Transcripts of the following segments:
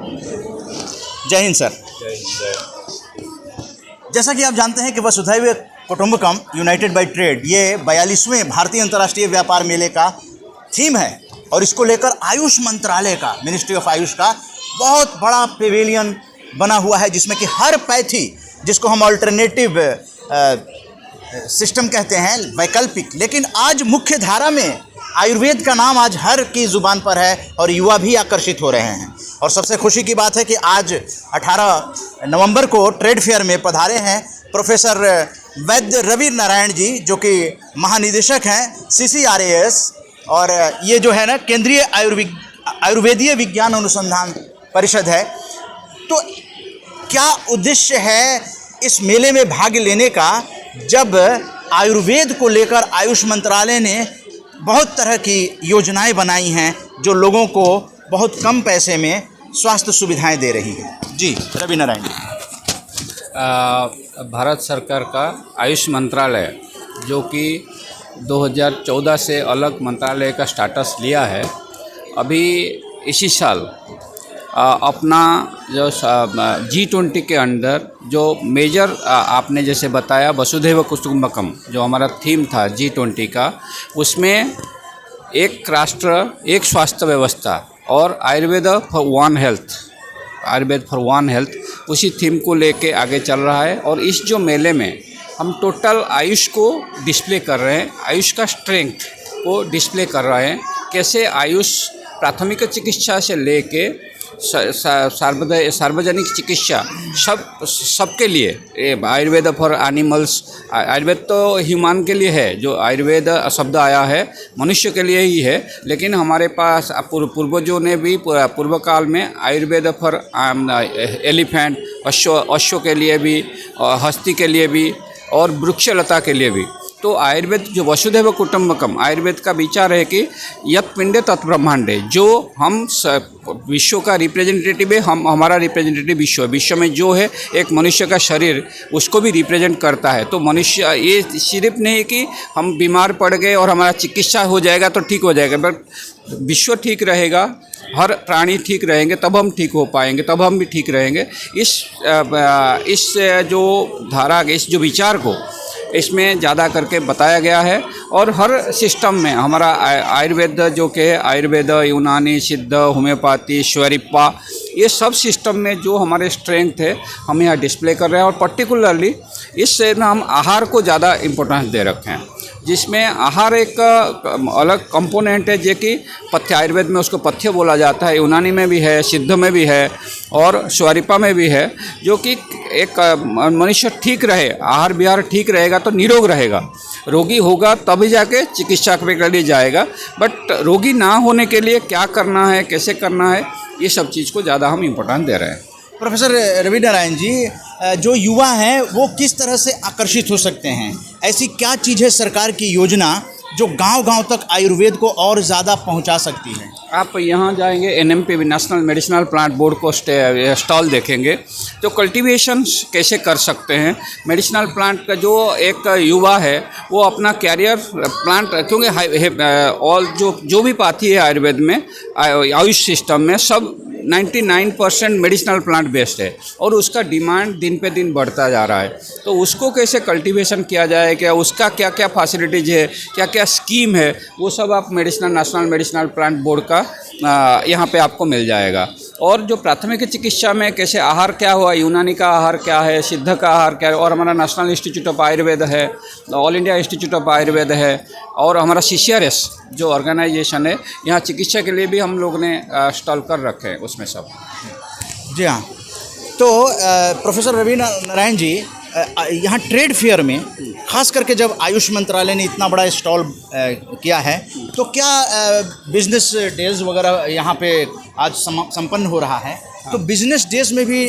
जय हिंद सर। जय हिंद। जैसा कि आप जानते हैं कि वसुधैव कुटुंबकम यूनाइटेड बाय ट्रेड ये 42वें भारतीय अंतर्राष्ट्रीय व्यापार मेले का थीम है और इसको लेकर आयुष मंत्रालय का, मिनिस्ट्री ऑफ आयुष का बहुत बड़ा पेवेलियन बना हुआ है, जिसमें कि हर पैथी, जिसको हम अल्टरनेटिव सिस्टम कहते हैं, वैकल्पिक, लेकिन आज मुख्य धारा में आयुर्वेद का नाम आज हर की ज़ुबान पर है और युवा भी आकर्षित हो रहे हैं। और सबसे खुशी की बात है कि आज 18 नवंबर को ट्रेड फेयर में पधारे हैं प्रोफेसर वैद्य रवि नारायण जी, जो कि महानिदेशक हैं CCRAS, और ये जो है ना केंद्रीय आयुर्वेदीय विज्ञान अनुसंधान परिषद है। तो क्या उद्देश्य है इस मेले में भाग लेने का, जब आयुर्वेद को लेकर आयुष मंत्रालय ने बहुत तरह की योजनाएं बनाई हैं जो लोगों को बहुत कम पैसे में स्वास्थ्य सुविधाएं दे रही है? जी रवि नारायण जी। भारत सरकार का आयुष मंत्रालय, जो कि 2014 से अलग मंत्रालय का स्टेटस लिया है, अभी इसी साल अपना जो G20 के अंदर जो मेजर आपने जैसे बताया वसुधैव कुटुंबकम, जो हमारा थीम था G20 का, उसमें एक राष्ट्र एक स्वास्थ्य व्यवस्था और Ayurveda for one health, Ayurveda for one health, उसी थीम को लेके आगे चल रहा है। और इस जो मेले में हम टोटल आयुष को डिस्प्ले कर रहे हैं, आयुष का स्ट्रेंथ को डिस्प्ले कर रहे हैं, कैसे आयुष प्राथमिक चिकित्सा से लेके सार्वजनिक चिकित्सा सबके लिए, आयुर्वेद फॉर एनिमल्स, आयुर्वेद तो ह्यूमन के लिए है, जो आयुर्वेद शब्द आया है मनुष्य के लिए ही है, लेकिन हमारे पास पूर्वजों ने भी पूर्व काल में आयुर्वेद फॉर एलिफेंट, अश्व के लिए भी, हस्ती के लिए भी और वृक्षलता के लिए भी। तो आयुर्वेद जो वसुधैव कुटुंबकम, आयुर्वेद का विचार है कि यत् पिंडे तत् ब्रह्मांडे, जो हम विश्व का रिप्रेजेंटेटिव है, हमारा रिप्रेजेंटेटिव विश्व है, विश्व में जो है एक मनुष्य का शरीर, उसको भी रिप्रेजेंट करता है। तो मनुष्य, ये सिर्फ नहीं कि हम बीमार पड़ गए और हमारा चिकित्सा हो जाएगा तो ठीक हो जाएगा, बट विश्व ठीक रहेगा, हर प्राणी ठीक रहेंगे, तब हम ठीक हो पाएंगे, तब हम भी ठीक रहेंगे। इस जो धारा, इस जो विचार को इसमें ज़्यादा करके बताया गया है। और हर सिस्टम में हमारा आयुर्वेद, जो कि आयुर्वेद, यूनानी, सिद्ध, होम्योपैथी, स्वरिपा, ये सब सिस्टम में जो हमारे स्ट्रेंथ है हम यहाँ डिस्प्ले कर रहे हैं। और पर्टिकुलरली इससे ना हम आहार को ज़्यादा इम्पोर्टेंस दे रखे हैं, जिसमें आहार एक अलग कंपोनेंट है, जो कि पथ्य, आयुर्वेद में उसको पथ्य बोला जाता है, यूनानी में भी है, सिद्ध में भी है और स्वरिपा में भी है, जो कि एक मनुष्य ठीक रहे, आहार विहार ठीक रहेगा तो निरोग रहेगा, रोगी होगा तभी जाके चिकित्सा के लिए जाएगा। बट रोगी ना होने के लिए क्या करना है, कैसे करना है, ये सब चीज़ को ज़्यादा हम इम्पोर्टेंस दे रहे हैं। प्रोफेसर रवि नारायण जी, जो युवा हैं वो किस तरह से आकर्षित हो सकते हैं? ऐसी क्या चीज़ है सरकार की योजना जो गांव-गांव तक आयुर्वेद को और ज़्यादा पहुंचा सकती है? आप यहाँ जाएंगे NMP national medicinal plant board को स्टॉल देखेंगे, जो कल्टीवेशन कैसे कर सकते हैं। मेडिसिनल प्लांट का जो एक युवा है वो अपना कैरियर प्लांट, क्योंकि ऑल जो भी पाती है आयुर्वेद में, आयुष सिस्टम में, सब 99% मेडिसिनल प्लांट बेस्ड है और उसका डिमांड दिन पे दिन बढ़ता जा रहा है। तो उसको कैसे कल्टीवेशन किया जाए, क्या उसका क्या क्या फैसिलिटीज़ है, क्या क्या स्कीम है, वो सब आप नेशनल मेडिसिनल प्लांट बोर्ड का यहाँ पे आपको मिल जाएगा। और जो प्राथमिक चिकित्सा में कैसे आहार क्या हुआ, यूनानी का आहार क्या है, सिद्ध का आहार क्या है, और हमारा नेशनल इंस्टीट्यूट ऑफ आयुर्वेद है, all India institute of Ayurveda है, और हमारा CCRAS जो ऑर्गेनाइजेशन है, यहाँ चिकित्सा के लिए भी हम लोग ने स्टॉल कर रखे हैं उसमें सब। जी हाँ। तो प्रोफेसर रवि नारायण जी, यहाँ ट्रेड फेयर में खास करके जब आयुष मंत्रालय ने इतना बड़ा स्टॉल किया है, तो क्या बिजनेस डेज वगैरह यहाँ पे आज संपन्न हो रहा है? तो बिजनेस डेज में भी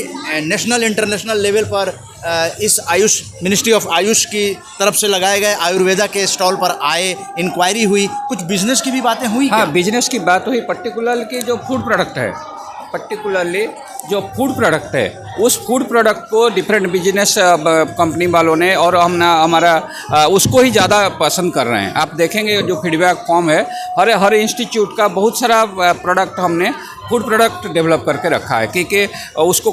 नेशनल इंटरनेशनल लेवल पर इस आयुष, मिनिस्ट्री ऑफ आयुष की तरफ से लगाए गए आयुर्वेदा के स्टॉल पर आए, इंक्वायरी हुई, कुछ बिजनेस की भी बातें हुई? हाँ, बिजनेस की बात हुई, पर्टिकुलर की जो फूड प्रोडक्ट है, पर्टिकुलरली जो फूड प्रोडक्ट है उस फूड प्रोडक्ट को डिफरेंट बिजनेस कंपनी वालों ने और हमारा उसको ही ज़्यादा पसंद कर रहे हैं। आप देखेंगे जो फीडबैक फॉर्म है, हर इंस्टीट्यूट का बहुत सारा प्रोडक्ट हमने फूड प्रोडक्ट डेवलप करके रखा है, क्योंकि उसको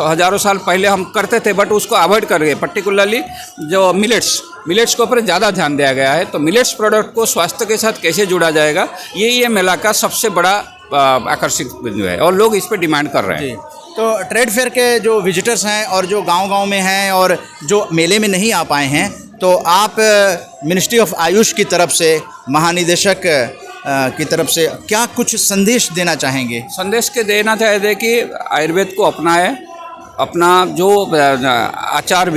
हज़ारों साल पहले हम करते थे, बट उसको अवॉइड कर गए। पर्टिकुलरली जो मिलेट्स के ऊपर ज़्यादा ध्यान दिया गया है। तो मिलेट्स प्रोडक्ट को स्वास्थ्य के साथ कैसे जोड़ा जाएगा, ये मेला का सबसे बड़ा आकर्षित बिंदु है और लोग इस पर डिमांड कर रहे हैं। तो ट्रेड फेयर के जो विजिटर्स हैं और जो गांव-गांव में हैं और जो मेले में नहीं आ पाए हैं, तो आप मिनिस्ट्री ऑफ आयुष की तरफ से, महानिदेशक की तरफ से क्या कुछ संदेश देना चाहेंगे? संदेश के देना चाहते कि आयुर्वेद को अपनाएं, अपना जो आचार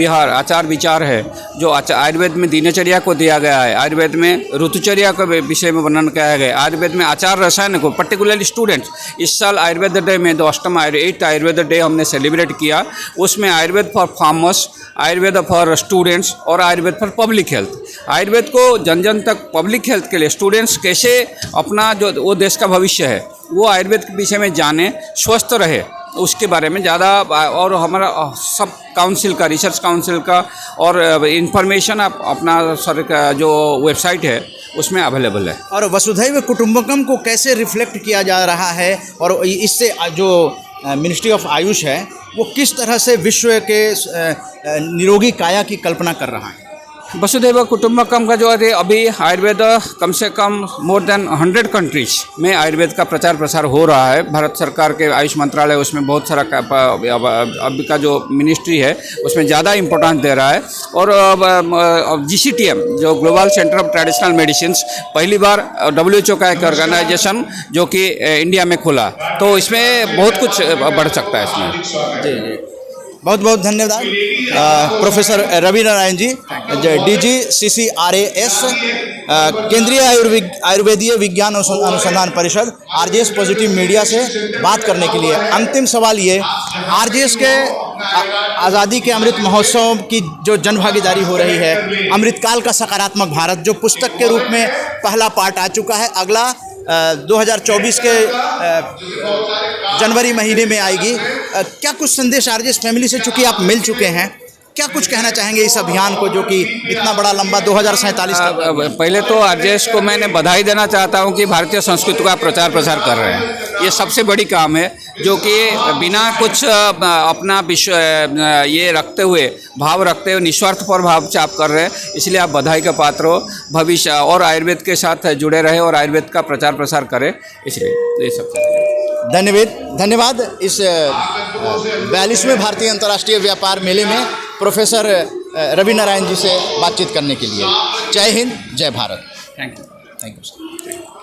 विचार है, जो आयुर्वेद में दिनचर्या को दिया गया है, आयुर्वेद में ऋतुचर्या के विषय में वर्णन किया गया है, आयुर्वेद में आचार रसायन को, पर्टिकुलरली स्टूडेंट्स, इस साल आयुर्वेद डे में जो 8th आयुर्वेद डे हमने सेलिब्रेट किया, उसमें Ayurveda for farmers, Ayurveda for students और Ayurveda for public health. Ayurveda को जन जन तक पब्लिक हेल्थ के लिए स्टूडेंट्स कैसे अपना जो वो देश का भविष्य है वो आयुर्वेद के विषय में जाने, स्वस्थ रहे, उसके बारे में ज़्यादा। और हमारा सब काउंसिल का, रिसर्च काउंसिल का और इन्फॉर्मेशन आप अपना सर का जो वेबसाइट है उसमें अवेलेबल है। और वसुधैव कुटुंबकम को कैसे रिफ्लेक्ट किया जा रहा है और इससे जो मिनिस्ट्री ऑफ आयुष है वो किस तरह से विश्व के निरोगी काया की कल्पना कर रहा है? वसुधैव कुटुंबकम का जो है अभी आयुर्वेद कम से कम मोर देन 100 कंट्रीज में आयुर्वेद का प्रचार प्रसार हो रहा है। भारत सरकार के आयुष मंत्रालय उसमें बहुत सारा अभी का जो मिनिस्ट्री है उसमें ज़्यादा इम्पोर्टेंस दे रहा है। और GCTM जो global centre of traditional medicine पहली बार WHO का एक ऑर्गेनाइजेशन जो कि इंडिया में खुला, तो इसमें बहुत कुछ बढ़ सकता है इसमें। जी जी, बहुत बहुत धन्यवाद professor Ravi Narayan ji, DG CCRAS, केंद्रीय आयुर्वेदीय विज्ञान अनुसंधान परिषद, RJS पॉजिटिव मीडिया से बात करने के लिए। अंतिम सवाल ये, RJS के आज़ादी के अमृत महोत्सव की जो जन भागीदारी हो रही है, अमृतकाल का सकारात्मक भारत जो पुस्तक के रूप में पहला पार्ट आ चुका है, अगला 2024 के जनवरी महीने में आएगी। क्या कुछ संदेश आरजेएस फैमिली से, चूँकि आप मिल चुके हैं, क्या कुछ कहना चाहेंगे इस अभियान को जो कि इतना बड़ा लंबा 2047 तक? पहले तो आरजेएस को मैंने बधाई देना चाहता हूं कि भारतीय संस्कृति का प्रचार प्रसार कर रहे हैं। ये सबसे बड़ी काम है जो कि बिना कुछ अपना विश्व ये रखते हुए, भाव रखते हुए, निस्वार्थ पर भाव से आप कर रहे हैं, इसलिए आप बधाई का पात्र हो। भविष्य और आयुर्वेद के साथ जुड़े रहे और आयुर्वेद का प्रचार प्रसार करें, इसलिए ये सब धन्यवाद। इस 42वें भारतीय अंतर्राष्ट्रीय व्यापार मेले में प्रोफेसर रवि नारायण जी से बातचीत करने के लिए। जय हिंद, जय भारत। Thank you. सर।